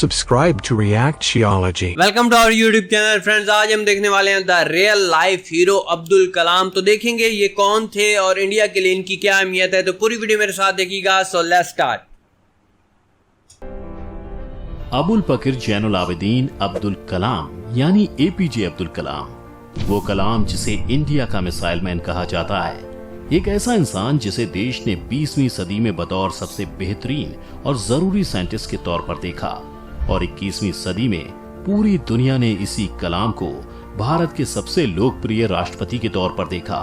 Subscribe to Reactiology. Welcome to our YouTube channel friends. आज हम देखने वाले हैं the real life hero Abdul Kalam. तो देखेंगे ये कौन थे और इंडिया के लिए इनकी क्या अहमियत है। तो पूरी वीडियो मेरे साथ देखिएगा। So let's start. Abul Pakir Jainul Abideen Abdul Kalam यानी एपीजे अब्दुल कलाम, वो कलाम जिसे इंडिया का मिसाइल मैन कहा जाता है, एक ऐसा इंसान जिसे देश ने 20वीं सदी में बतौर सबसे बेहतरीन और जरूरी साइंटिस्ट के तौर पर देखा और 21वीं सदी में पूरी दुनिया ने इसी कलाम को भारत के सबसे लोकप्रिय राष्ट्रपति के तौर पर देखा।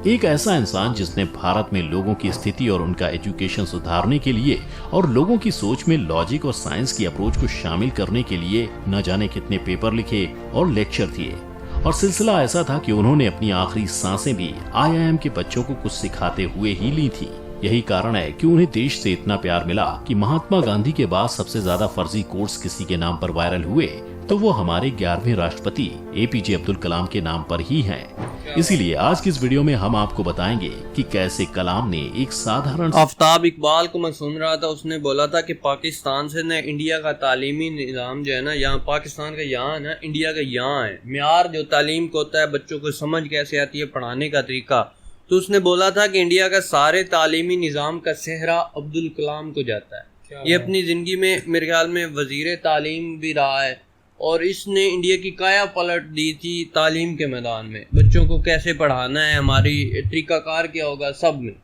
एक ऐसा इंसान जिसने भारत में लोगों की स्थिति और उनका एजुकेशन सुधारने के लिए और लोगों की सोच में लॉजिक और साइंस की अप्रोच को शामिल करने के लिए न जाने कितने पेपर लिखे और लेक्चर दिए। और सिलसिला ऐसा था कि उन्होंने अपनी आखिरी सांसें भी आईआईएम के बच्चों को कुछ सिखाते हुए ही ली थी। यही कारण है कि उन्हें देश से इतना प्यार मिला कि महात्मा गांधी के बाद सबसे ज्यादा फर्जी कोर्स किसी के नाम पर वायरल हुए तो वो हमारे 11वें राष्ट्रपति एपीजे अब्दुल कलाम के नाम पर ही हैं। इसीलिए आज की इस वीडियो में हम आपको बताएंगे कि कैसे कलाम ने एक साधारण आफ्ताब इकबाल को मैं सुन रहा था, उसने बोला था कि पाकिस्तान से ना इंडिया का तालीमी निज़ाम जो है ना, यहाँ पाकिस्तान का यहाँ है ना, इंडिया का यहाँ है। म्यार जो तालीम को होता है, बच्चों को समझ कैसे आती है, पढ़ाने का तरीका, तो उसने बोला था कि इंडिया का सारे तालीमी निज़ाम का सेहरा अब्दुल कलाम को जाता है। ये अपनी ज़िंदगी में मेरे ख्याल में वज़ीर तालीम भी रहा है और इसने इंडिया की काया पलट दी थी तालीम के मैदान में। बच्चों को कैसे पढ़ाना है, हमारी तरीकाकार क्या होगा, सब में।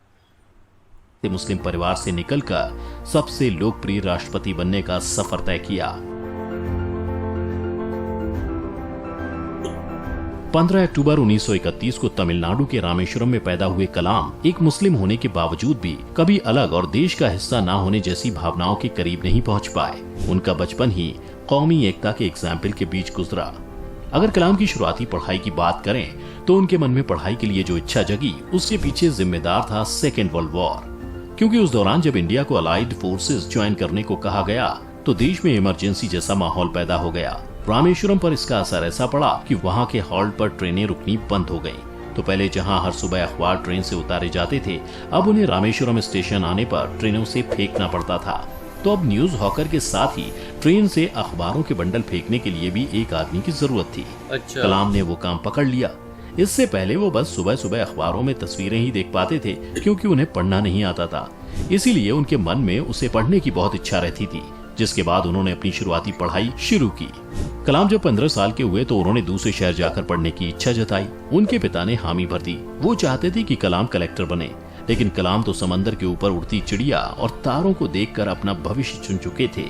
मुस्लिम परिवार से निकलकर सबसे लोकप्रिय राष्ट्रपति बनने का सफर तय किया। 15 अक्टूबर 1931 को तमिलनाडु के रामेश्वरम में पैदा हुए कलाम एक मुस्लिम होने के बावजूद भी कभी अलग और देश का हिस्सा ना होने जैसी भावनाओं के करीब नहीं पहुंच पाए। उनका बचपन ही कौमी एकता के एग्जाम्पल के बीच गुजरा। अगर कलाम की शुरुआती पढ़ाई की बात करें तो उनके मन में पढ़ाई के लिए जो इच्छा जगी उसके पीछे जिम्मेदार था सेकेंड वर्ल्ड वॉर, क्योंकि उस दौरान जब इंडिया को अलाइड फोर्सेस ज्वाइन करने को कहा गया तो देश में इमरजेंसी जैसा माहौल पैदा हो गया। रामेश्वरम पर इसका असर ऐसा पड़ा कि वहाँ के हॉल्ट पर ट्रेनें रुकनी बंद हो गयी। तो पहले जहाँ हर सुबह अखबार ट्रेन से उतारे जाते थे, अब उन्हें रामेश्वरम स्टेशन आने पर ट्रेनों से फेंकना पड़ता था। तो अब न्यूज हॉकर के साथ ही ट्रेन से अखबारों के बंडल फेंकने के लिए भी एक आदमी की जरूरत थी। अच्छा। कलाम ने वो काम पकड़ लिया। इससे पहले वो बस सुबह सुबह अखबारों में तस्वीरें ही देख पाते थे, क्योंकि उन्हें पढ़ना नहीं आता था। इसीलिए उनके मन में उसे पढ़ने की बहुत इच्छा रहती थी, जिसके बाद उन्होंने अपनी शुरुआती पढ़ाई शुरू की। कलाम जब 15 साल के हुए तो उन्होंने दूसरे शहर जाकर पढ़ने की इच्छा जताई। उनके पिता ने हामी भर दी। वो चाहते थे कि कलाम कलेक्टर बने, लेकिन कलाम तो समंदर के ऊपर उड़ती चिड़िया और तारों को देखकर अपना भविष्य चुन चुके थे।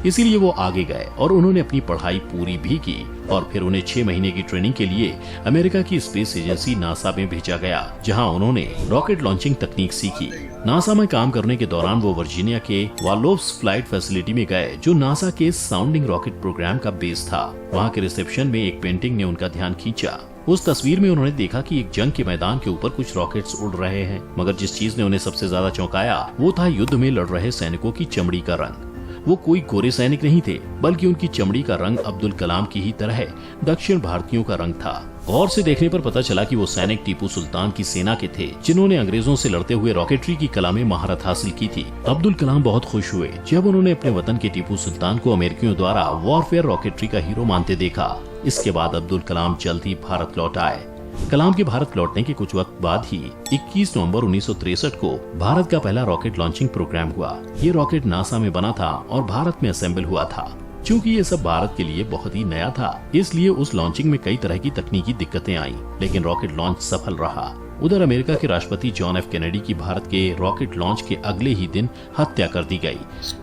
इसीलिए वो आगे गए और उन्होंने अपनी पढ़ाई पूरी भी की और फिर उन्हें 6 महीने की ट्रेनिंग के लिए अमेरिका की स्पेस एजेंसी नासा में भेजा गया, जहां उन्होंने रॉकेट लॉन्चिंग तकनीक सीखी। नासा में काम करने के दौरान वो वर्जीनिया के वालोव्स फ्लाइट फैसिलिटी में गए, जो नासा के साउंडिंग रॉकेट प्रोग्राम का बेस था। वहाँ के रिसेप्शन में एक पेंटिंग ने उनका ध्यान खींचा। उस तस्वीर में उन्होंने देखा कि एक जंग के मैदान के ऊपर कुछ रॉकेट्स उड़ रहे हैं, मगर जिस चीज ने उन्हें सबसे ज्यादा चौंकाया वो था युद्ध में लड़ रहे सैनिकों की चमड़ी का रंग। वो कोई गोरे सैनिक नहीं थे, बल्कि उनकी चमड़ी का रंग अब्दुल कलाम की ही तरह दक्षिण भारतीयों का रंग था। गौर से देखने पर पता चला कि वो सैनिक टीपू सुल्तान की सेना के थे, जिन्होंने अंग्रेजों से लड़ते हुए रॉकेटरी की कला में महारत हासिल की थी। अब्दुल कलाम बहुत खुश हुए जब उन्होंने अपने वतन के टीपू सुल्तान को अमेरिकियों द्वारा वॉरफेयर रॉकेटरी का हीरो मानते देखा। इसके बाद अब्दुल कलाम जल्द ही भारत लौट आए। कलाम के भारत लौटने के कुछ वक्त बाद ही 21 नवंबर 1963 को भारत का पहला रॉकेट लॉन्चिंग प्रोग्राम हुआ। ये रॉकेट नासा में बना था और भारत में असेंबल हुआ था। चूँकि ये सब भारत के लिए बहुत ही नया था, इसलिए उस लॉन्चिंग में कई तरह की तकनीकी दिक्कतें आईं, लेकिन रॉकेट लॉन्च सफल रहा। उधर अमेरिका के राष्ट्रपति जॉन एफ कैनेडी की भारत के रॉकेट लॉन्च के अगले ही दिन हत्या कर दी गई,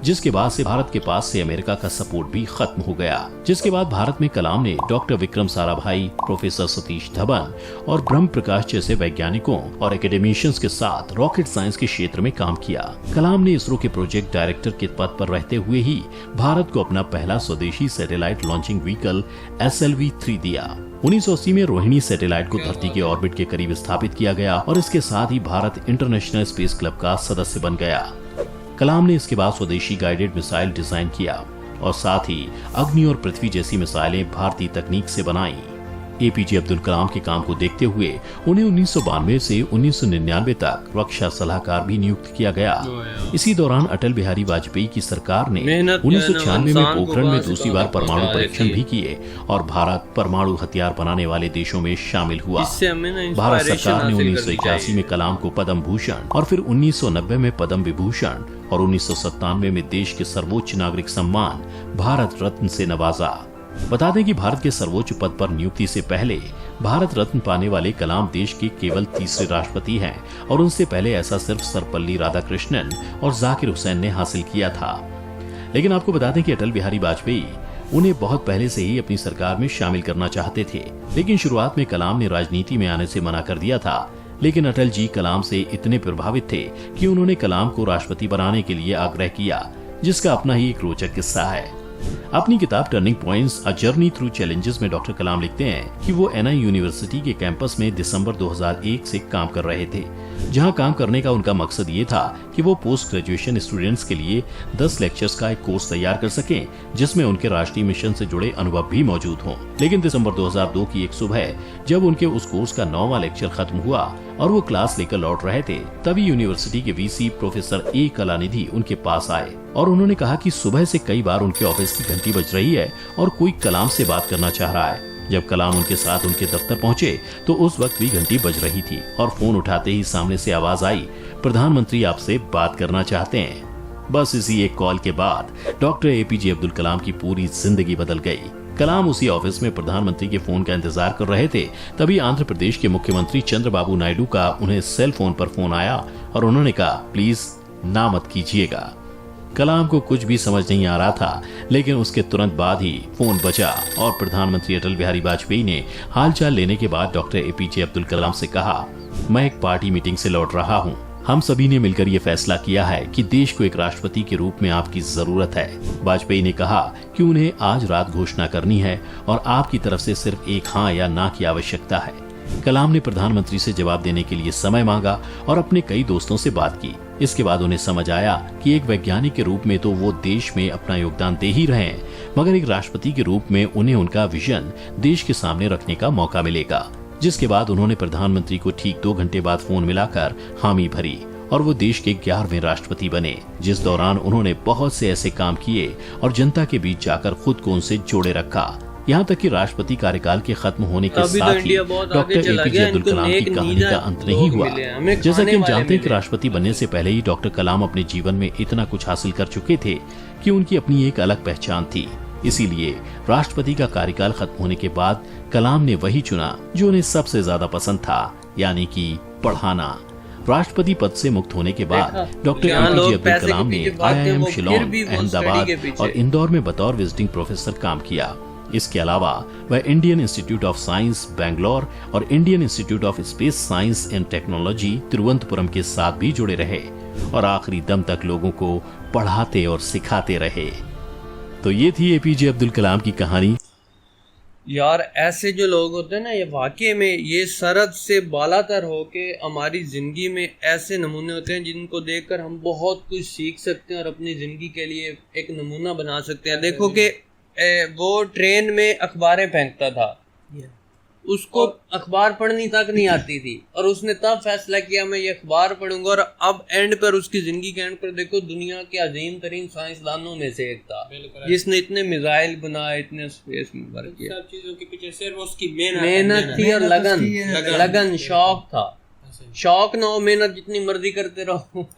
जिसके बाद से भारत के पास से अमेरिका का सपोर्ट भी खत्म हो गया। जिसके बाद भारत में कलाम ने डॉक्टर विक्रम साराभाई, प्रोफेसर सतीश धवन और ब्रह्म प्रकाश जैसे वैज्ञानिकों और एकेडमिशियंस के साथ रॉकेट साइंस के क्षेत्र में काम किया। कलाम ने इसरो के प्रोजेक्ट डायरेक्टर के पद पर रहते हुए ही भारत को अपना पहला स्वदेशी सैटेलाइट लॉन्चिंग व्हीकल SLV-3 दिया। 1980 में रोहिणी सैटेलाइट को धरती के ऑर्बिट के करीब स्थापित किया गया और इसके साथ ही भारत इंटरनेशनल स्पेस क्लब का सदस्य बन गया। कलाम ने इसके बाद स्वदेशी गाइडेड मिसाइल डिजाइन किया और साथ ही अग्नि और पृथ्वी जैसी मिसाइलें भारतीय तकनीक से बनाई। एपीजे अब्दुल कलाम के काम को देखते हुए उन्हें 1992 से 1999 तक रक्षा सलाहकार भी नियुक्त किया गया। इसी दौरान अटल बिहारी वाजपेयी की सरकार ने 1996 में पोखरण में दूसरी बार परमाणु परीक्षण भी किए और भारत परमाणु हथियार बनाने वाले देशों में शामिल हुआ। भारत सरकार ने 1981 में कलाम को पद्म भूषण और फिर 1990 में पद्म विभूषण और 1997 में देश के सर्वोच्च नागरिक सम्मान भारत रत्न से नवाजा। बता दें कि भारत के सर्वोच्च पद पर नियुक्ति से पहले भारत रत्न पाने वाले कलाम देश के केवल तीसरे राष्ट्रपति हैं और उनसे पहले ऐसा सिर्फ सर्वपल्ली राधाकृष्णन और जाकिर हुसैन ने हासिल किया था। लेकिन आपको बता दें कि अटल बिहारी वाजपेयी उन्हें बहुत पहले से ही अपनी सरकार में शामिल करना चाहते थे, लेकिन शुरुआत में कलाम ने राजनीति में आने से मना कर दिया था। लेकिन अटल जी कलाम से इतने प्रभावित थे कि उन्होंने कलाम को राष्ट्रपति बनाने के लिए आग्रह किया, जिसका अपना ही एक रोचक किस्सा है। अपनी किताब turning points a journey through challenges में डॉक्टर कलाम लिखते हैं कि वो एनआई यूनिवर्सिटी के कैंपस में दिसंबर 2001 से काम कर रहे थे, जहां काम करने का उनका मकसद ये था कि वो पोस्ट ग्रेजुएशन स्टूडेंट्स के लिए 10 लेक्चर्स का एक कोर्स तैयार कर सकें, जिसमें उनके राष्ट्रीय मिशन से जुड़े अनुभव भी मौजूद हों। लेकिन दिसंबर 2002 की एक सुबह जब उनके उस कोर्स का 9वां लेक्चर खत्म हुआ और वो क्लास लेकर लौट रहे थे, तभी यूनिवर्सिटी के वीसी प्रोफेसर ए कलानिधि उनके पास आए और उन्होंने कहा कि सुबह से कई बार उनके ऑफिस की घंटी बज रही है और कोई कलाम से बात करना चाह रहा है। जब कलाम उनके साथ उनके दफ्तर पहुंचे तो उस वक्त भी घंटी बज रही थी और फोन उठाते ही सामने से आवाज आई, प्रधानमंत्री आपसे बात करना चाहते हैं। बस इसी एक कॉल के बाद डॉक्टर एपीजे अब्दुल कलाम की पूरी जिंदगी बदल गई। कलाम उसी ऑफिस में प्रधानमंत्री के फोन का इंतजार कर रहे थे, तभी आंध्र प्रदेश के मुख्यमंत्री चंद्रबाबू नायडू का उन्हें सेल फोन पर फोन आया और उन्होंने कहा, प्लीज ना मत कीजिएगा। कलाम को कुछ भी समझ नहीं आ रहा था, लेकिन उसके तुरंत बाद ही फोन बजा और प्रधानमंत्री अटल बिहारी वाजपेयी ने हालचाल लेने के बाद डॉक्टर एपीजे अब्दुल कलाम से कहा, मैं एक पार्टी मीटिंग से लौट रहा हूँ। हम सभी ने मिलकर ये फैसला किया है कि देश को एक राष्ट्रपति के रूप में आपकी जरूरत है। वाजपेयी ने कहा कि उन्हें आज रात घोषणा करनी है और आपकी तरफ से सिर्फ एक हाँ या ना की आवश्यकता है। कलाम ने प्रधानमंत्री से जवाब देने के लिए समय मांगा और अपने कई दोस्तों से बात की। इसके बाद उन्हें समझ आया कि एक वैज्ञानिक के रूप में तो वो देश में अपना योगदान दे ही रहे हैं, मगर एक राष्ट्रपति के रूप में उन्हें उनका विजन देश के सामने रखने का मौका मिलेगा। जिसके बाद उन्होंने प्रधानमंत्री को ठीक 2 घंटे बाद फोन मिलाकर हामी भरी और वो देश के 11वें राष्ट्रपति बने, जिस दौरान उन्होंने बहुत से ऐसे काम किए और जनता के बीच जाकर खुद को उनसे जोड़े रखा। यहाँ तक कि राष्ट्रपति कार्यकाल के खत्म होने के साथ ही डॉक्टर एपीजे अब्दुल कलाम की कहानी का अंत नहीं हुआ। जैसा कि हम जानते हैं कि राष्ट्रपति बनने से पहले ही डॉक्टर कलाम अपने जीवन में इतना कुछ हासिल कर चुके थे कि उनकी अपनी एक अलग पहचान थी। इसीलिए राष्ट्रपति का कार्यकाल खत्म होने के बाद कलाम ने वही चुना जो उन्हें सबसे ज्यादा पसंद था, यानी कि पढ़ाना। राष्ट्रपति पद से मुक्त होने के बाद डॉक्टर एपीजे अब्दुल कलाम ने IIM शिलोंग, अहमदाबाद और इंदौर में बतौर विजिटिंग प्रोफेसर काम किया। इसके अलावा वह Indian Institute of Science Bangalore और Indian Institute of Space Science and Technology Thiruvananthapuram के साथ भी जुड़े रहे और आखिरी दम तक लोगों को पढ़ाते और सिखाते रहे। तो ये थी एपीजे अब्दुल कलाम की कहानी। यार ऐसे जो लोग होते हैं ना, ये वाकई में ये सरहद से बालातर होके हमारी ज़िंदगी में ऐसे नमूने होते हैं जिनको देखकर हम बहुत कुछ सीख सकते हैं और अपनी ज़िंदगी के लिए एक नमूना बना सकते हैं। देखो कि वो ट्रेन में अखबारें फेंकता था, उसको अखबार पढ़नी तक नहीं आती थी और उसने तब फैसला किया मैं ये अखबार पढ़ूंगा, और अब एंड पर उसकी जिंदगी के एंड पर देखो दुनिया के अजीम तरीन साइंसदानों में से एक था जिसने इतने मिसाइल बनाए, इतने स्पेस में वर्क किया। सब चीजों के पीछे सिर्फ उसकी मेहनत थी और लगन शौक था। शौक ना हो, मेहनत जितनी मर्जी करते रहो,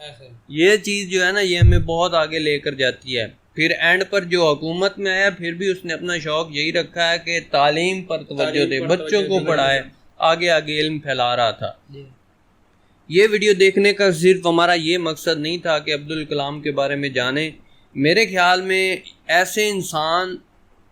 ये चीज जो है ना ये हमें बहुत आगे लेकर जाती है। फिर एंड पर जो हुकूमत में आया फिर भी उसने अपना शौक यही रखा है कि तालीम पर तवज्जो दे, बच्चों को पढ़ाए, आगे आगे इल्म फैला रहा था। ये वीडियो देखने का सिर्फ हमारा ये मकसद नहीं था कि अब्दुल कलाम के बारे में जाने। मेरे ख्याल में ऐसे इंसान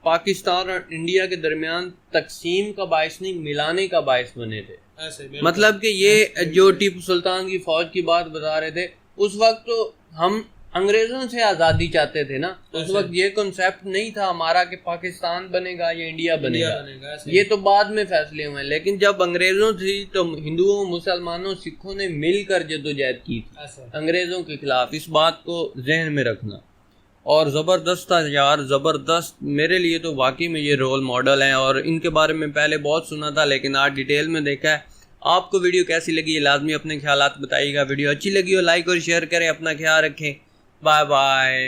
पाकिस्तान और इंडिया के दरमियान तकसीम का बायस नहीं, मिलाने का बायस बने थे। मतलब कि ये जो टीपू सुल्तान की फौज की बात बता रहे थे, उस वक्त तो हम अंग्रेजों से आज़ादी चाहते थे ना, उस वक्त ये कॉन्सेप्ट नहीं था हमारा कि पाकिस्तान बनेगा या इंडिया बनेगा, ये तो बाद में फैसले हुए। लेकिन जब अंग्रेजों थी तो हिंदुओं, मुसलमानों, सिखों ने मिलकर जद्दोजहद की थी अंग्रेजों के खिलाफ। इस बात को जहन में रखना। और ज़बरदस्त था यार, ज़बरदस्त। मेरे लिए तो वाकई में ये रोल मॉडल हैं और इनके बारे में पहले बहुत सुना था लेकिन आज डिटेल में देखा है। आपको वीडियो कैसी लगी ये लाजमी अपने ख्यालात बताइएगा। वीडियो अच्छी लगी हो लाइक और शेयर करें। अपना ख्याल रखें। Bye bye.